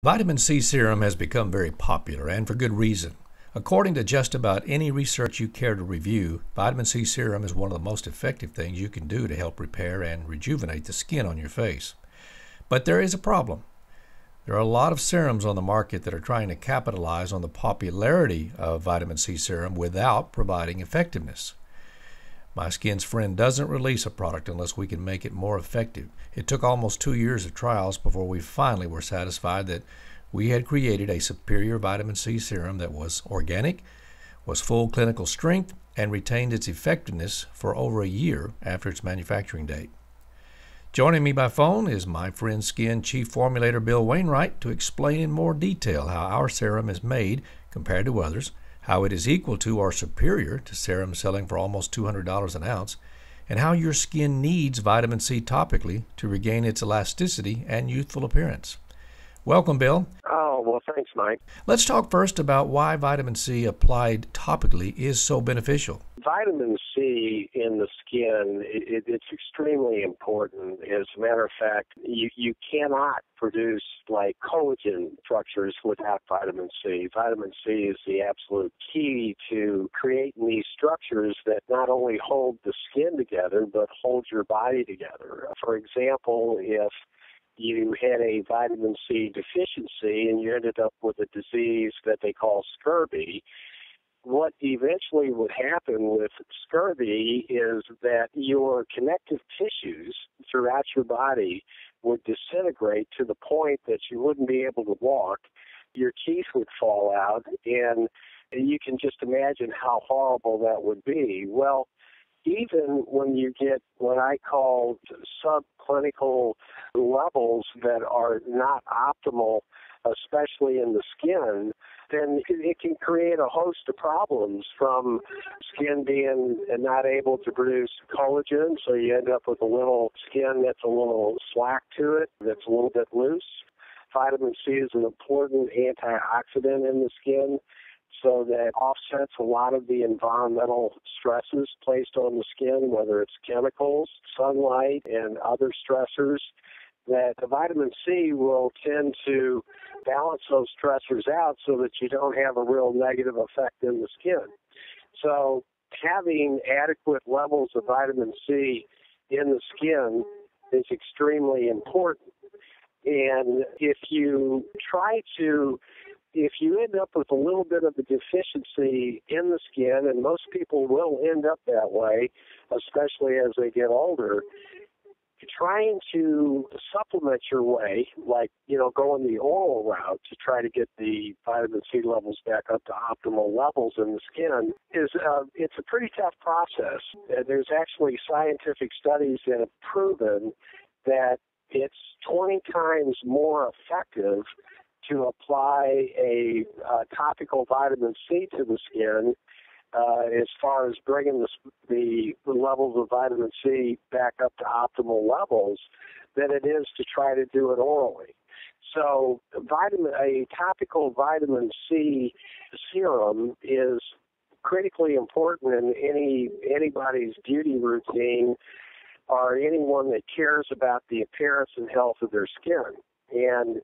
Vitamin C serum has become very popular, and for good reason. According to just about any research you care to review, vitamin C serum is one of the most effective things you can do to help repair and rejuvenate the skin on your face. But there is a problem. There are a lot of serums on the market that are trying to capitalize on the popularity of vitamin C serum without providing effectiveness. My Skin's Friend doesn't release a product unless we can make it more effective. It took almost 2 years of trials before we finally were satisfied that we had created a superior vitamin C serum that was organic, was full clinical strength, and retained its effectiveness for over a year after its manufacturing date. Joining me by phone is my friend Skin Chief Formulator Bill Wainwright to explain in more detail how our serum is made compared to others, how it is equal to or superior to serums selling for almost $200 an ounce, and how your skin needs vitamin C topically to regain its elasticity and youthful appearance. Welcome, Bill. Oh, well, thanks, Mike. Let's talk first about why vitamin C applied topically is so beneficial. Vitamin C in the skin, it's extremely important. As a matter of fact, you cannot produce like collagen structures without vitamin C. Vitamin C is the absolute key to creating these structures that not only hold the skin together, but hold your body together. For example, if you had a vitamin C deficiency and you ended up with a disease that they call scurvy, what eventually would happen with scurvy is that your connective tissues throughout your body would disintegrate to the point that you wouldn't be able to walk, your teeth would fall out, and you can just imagine how horrible that would be. Well, even when you get what I call subclinical levels that are not optimal, especially in the skin, then it can create a host of problems, from skin being not able to produce collagen, so you end up with a little skin that's a little slack to it, that's a little bit loose. Vitamin C is an important antioxidant in the skin, so that offsets a lot of the environmental stresses placed on the skin, whether it's chemicals, sunlight, and other stressors, that the vitamin C will tend to balance those stressors out so that you don't have a real negative effect in the skin. So having adequate levels of vitamin C in the skin is extremely important. And if you end up with a little bit of a deficiency in the skin, and most people will end up that way, especially as they get older, trying to supplement your way, like, going the oral route to try to get the vitamin C levels back up to optimal levels in the skin it's a pretty tough process. There's actually scientific studies that have proven that it's 20 times more effective to apply a topical vitamin C to the skin as far as bringing the levels of vitamin C back up to optimal levels than it is to try to do it orally. So a topical vitamin C serum is critically important in anybody's beauty routine or anyone that cares about the appearance and health of their skin. And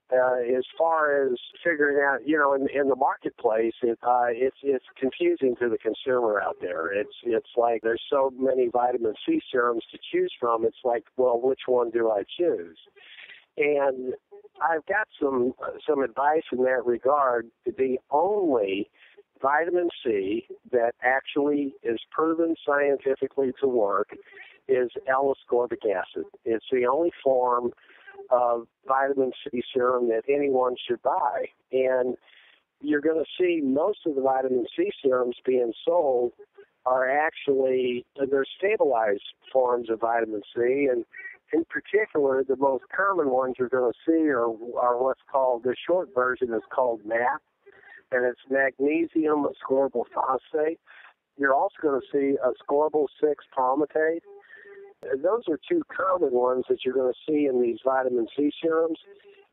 as far as figuring out, in the marketplace, it's confusing to the consumer out there. It's like there's so many vitamin C serums to choose from. It's like, well, which one do I choose? And I've got some advice in that regard. The only vitamin C that actually is proven scientifically to work is L-ascorbic acid. It's the only form of vitamin C serum that anyone should buy. And you're going to see most of the vitamin C serums being sold are actually, they're stabilized forms of vitamin C. And in particular, the most common ones you're going to see are what's called, the short version is called MAP, and it's magnesium ascorbyl phosphate. You're also going to see ascorbyl 6 palmitate. Those are two common ones that you're going to see in these vitamin C serums.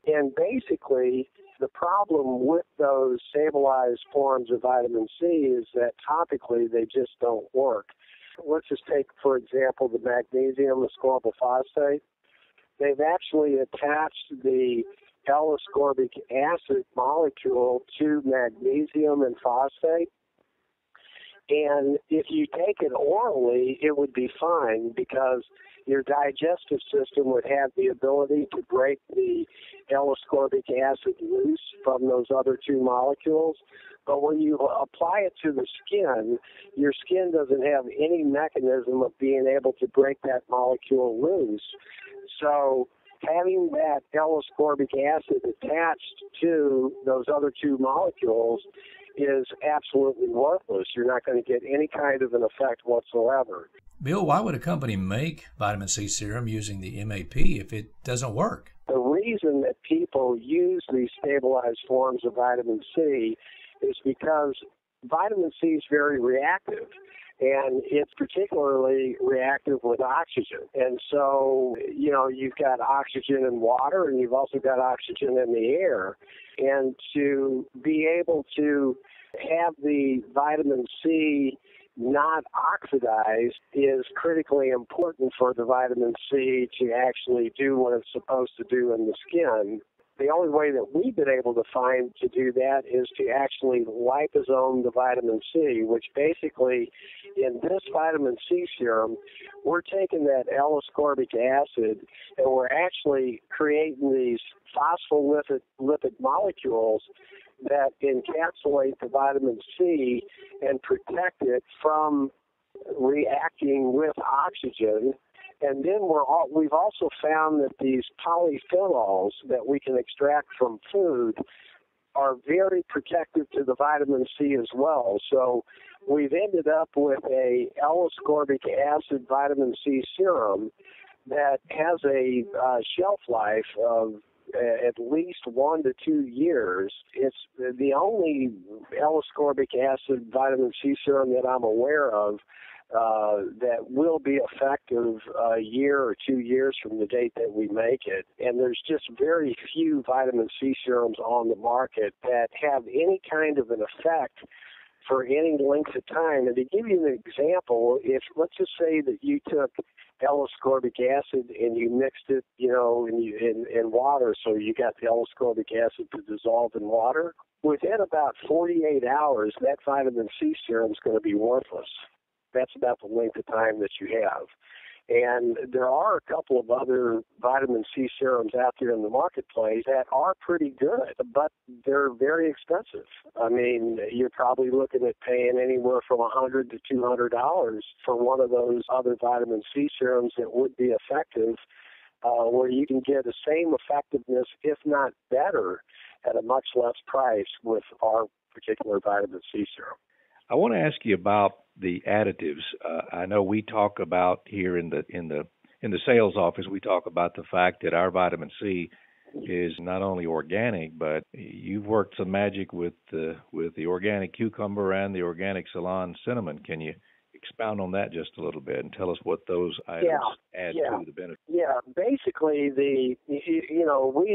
And basically, the problem with those stabilized forms of vitamin C is that topically they just don't work. Let's just take, for example, the magnesium ascorbyl phosphate. They've actually attached the L-ascorbic acid molecule to magnesium and phosphate. And if you take it orally, it would be fine because your digestive system would have the ability to break the L-ascorbic acid loose from those other two molecules. But when you apply it to the skin, your skin doesn't have any mechanism of being able to break that molecule loose. So having that L-ascorbic acid attached to those other two molecules is absolutely worthless. You're not going to get any kind of an effect whatsoever. Bill, why would a company make vitamin C serum using the MAP if it doesn't work? The reason that people use these stabilized forms of vitamin C is because vitamin C is very reactive, and it's particularly reactive with oxygen. And so, you've got oxygen in water, and you've also got oxygen in the air. And to be able to have the vitamin C not oxidized is critically important for the vitamin C to actually do what it's supposed to do in the skin. The only way that we've been able to find to do that is to actually liposome the vitamin C, which basically, in this vitamin C serum, we're taking that L-ascorbic acid and we're actually creating these phospholipid molecules that encapsulate the vitamin C and protect it from reacting with oxygen. And then we've also found that these polyphenols that we can extract from food are very protective to the vitamin C as well. So we've ended up with a L-ascorbic acid vitamin C serum that has a shelf life of at least 1 to 2 years. It's the only L-ascorbic acid vitamin C serum that I'm aware of that will be effective a year or 2 years from the date that we make it. And there's just very few vitamin C serums on the market that have any kind of an effect for any length of time. And to give you an example, if let's just say that you took L-ascorbic acid and you mixed it, in water, so you got the L-ascorbic acid to dissolve in water, within about 48 hours, that vitamin C serum is going to be worthless. That's about the length of time that you have. And there are a couple of other vitamin C serums out there in the marketplace that are pretty good, but they're very expensive. I mean, you're probably looking at paying anywhere from $100 to $200 for one of those other vitamin C serums that would be effective, where you can get the same effectiveness, if not better, at a much less price with our particular vitamin C serum. I want to ask you about the additives. I know we talk about here in the sales office, we talk about the fact that our vitamin C is not only organic, but you've worked some magic with the organic cucumber and the organic Ceylon cinnamon. Can you expound on that just a little bit and tell us what those items add to the benefit? Yeah, basically we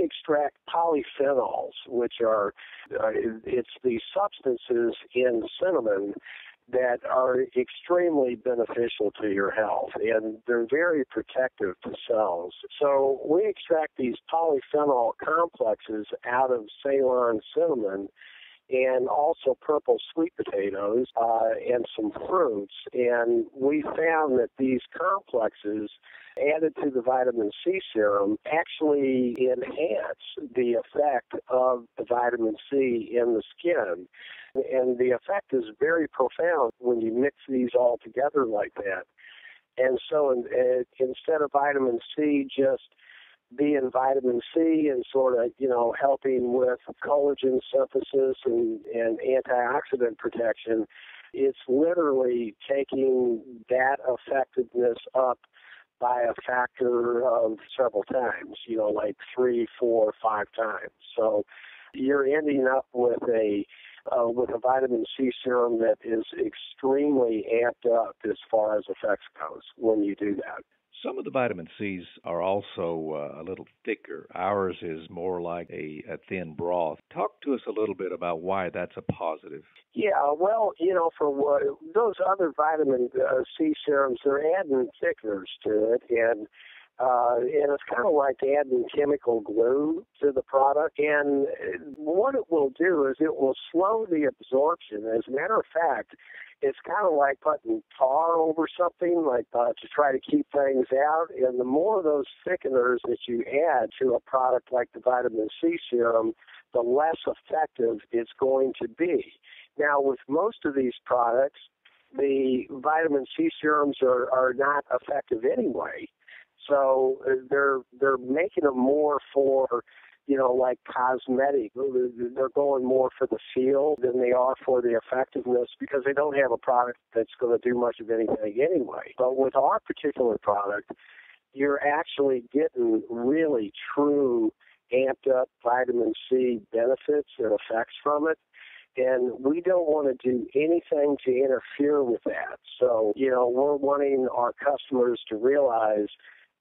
extract polyphenols, which are it's the substances in cinnamon that are extremely beneficial to your health, and they're very protective to cells. So we extract these polyphenol complexes out of Ceylon cinnamon and also purple sweet potatoes and some fruits. And we found that these complexes added to the vitamin C serum actually enhance the effect of the vitamin C in the skin. And the effect is very profound when you mix these all together like that. And so instead of vitamin C just being vitamin C and sort of, helping with collagen synthesis and antioxidant protection, it's literally taking that effectiveness up by a factor of several times, like 3, 4, 5 times. So you're ending up with a vitamin C serum that is extremely amped up as far as effects goes when you do that. Some of the vitamin C's are also a little thicker. Ours is more like a thin broth. Talk to us a little bit about why that's a positive. Yeah, well, for those other vitamin C serums, they're adding thickeners to it, and and it's kind of like adding chemical glue to the product. And what it will do is it will slow the absorption. As a matter of fact, it's kind of like putting tar over something, like to try to keep things out. And the more of those thickeners that you add to a product like the vitamin C serum, the less effective it's going to be. Now, with most of these products, the vitamin C serums are not effective anyway. So they're making them more for, like cosmetic. They're going more for the feel than they are for the effectiveness, because they don't have a product that's going to do much of anything anyway. But with our particular product, you're actually getting really true amped up vitamin C benefits and effects from it. And we don't want to do anything to interfere with that. So, we're wanting our customers to realize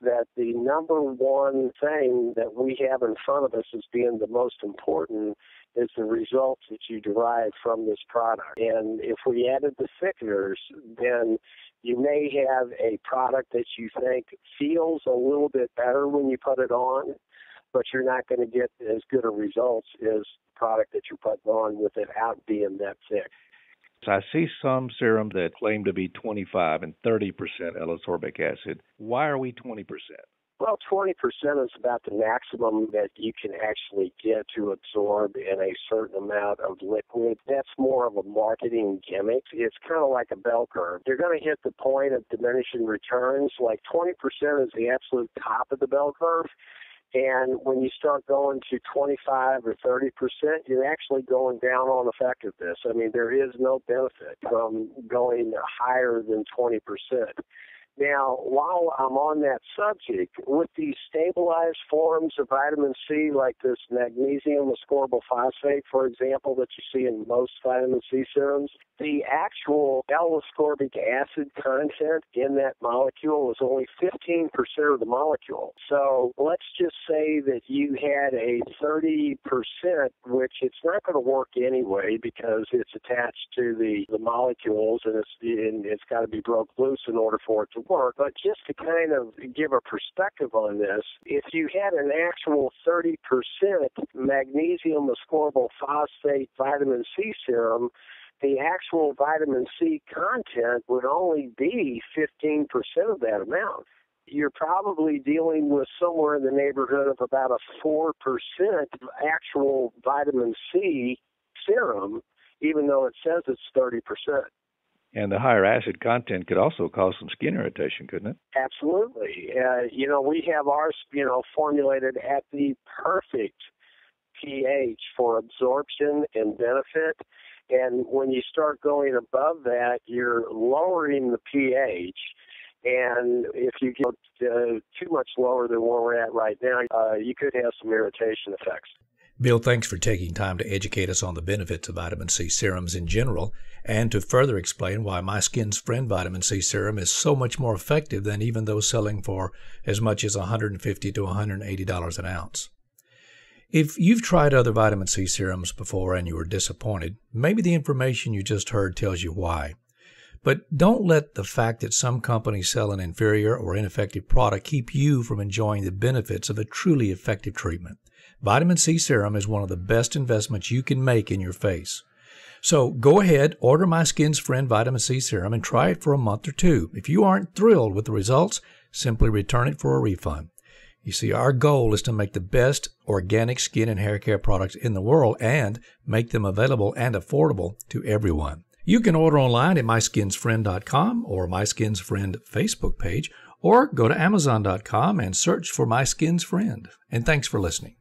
that the number one thing that we have in front of us as being the most important is the results that you derive from this product. And if we added the thickeners, then you may have a product that you think feels a little bit better when you put it on, but you're not going to get as good a results as the product that you're putting on with it out being that thick. I see some serums that claim to be 25 and 30% L-ascorbic acid. Why are we 20%? Well, 20% is about the maximum that you can actually get to absorb in a certain amount of liquid. That's more of a marketing gimmick. It's kind of like a bell curve. You're going to hit the point of diminishing returns. Like 20% is the absolute top of the bell curve. And when you start going to 25 or 30%, you're actually going down on effectiveness. I mean, there is no benefit from going higher than 20%. Now, while I'm on that subject, with these stabilized forms of vitamin C, like this magnesium ascorbyl phosphate, for example, that you see in most vitamin C serums, the actual L-ascorbic acid content in that molecule is only 15% of the molecule. So let's just say that you had a 30%, which it's not going to work anyway because it's attached to the molecules and it's got to be broke loose in order for it to work. But just to kind of give a perspective on this, if you had an actual 30% magnesium ascorbyl phosphate vitamin C serum, the actual vitamin C content would only be 15% of that amount. You're probably dealing with somewhere in the neighborhood of about a 4% actual vitamin C serum, even though it says it's 30%. And the higher acid content could also cause some skin irritation, couldn't it? Absolutely. We have ours, formulated at the perfect pH for absorption and benefit. And when you start going above that, you're lowering the pH. And if you get too much lower than where we're at right now, you could have some irritation effects. Bill, thanks for taking time to educate us on the benefits of vitamin C serums in general and to further explain why My Skin's Friend Vitamin C Serum is so much more effective than even those selling for as much as $150 to $180 an ounce. If you've tried other vitamin C serums before and you were disappointed, maybe the information you just heard tells you why. But don't let the fact that some companies sell an inferior or ineffective product keep you from enjoying the benefits of a truly effective treatment. Vitamin C serum is one of the best investments you can make in your face. So go ahead, order My Skin's Friend Vitamin C Serum and try it for a month or two. If you aren't thrilled with the results, simply return it for a refund. You see, our goal is to make the best organic skin and hair care products in the world and make them available and affordable to everyone. You can order online at myskinsfriend.com or My Skin's Friend Facebook page, or go to amazon.com and search for My Skin's Friend. And thanks for listening.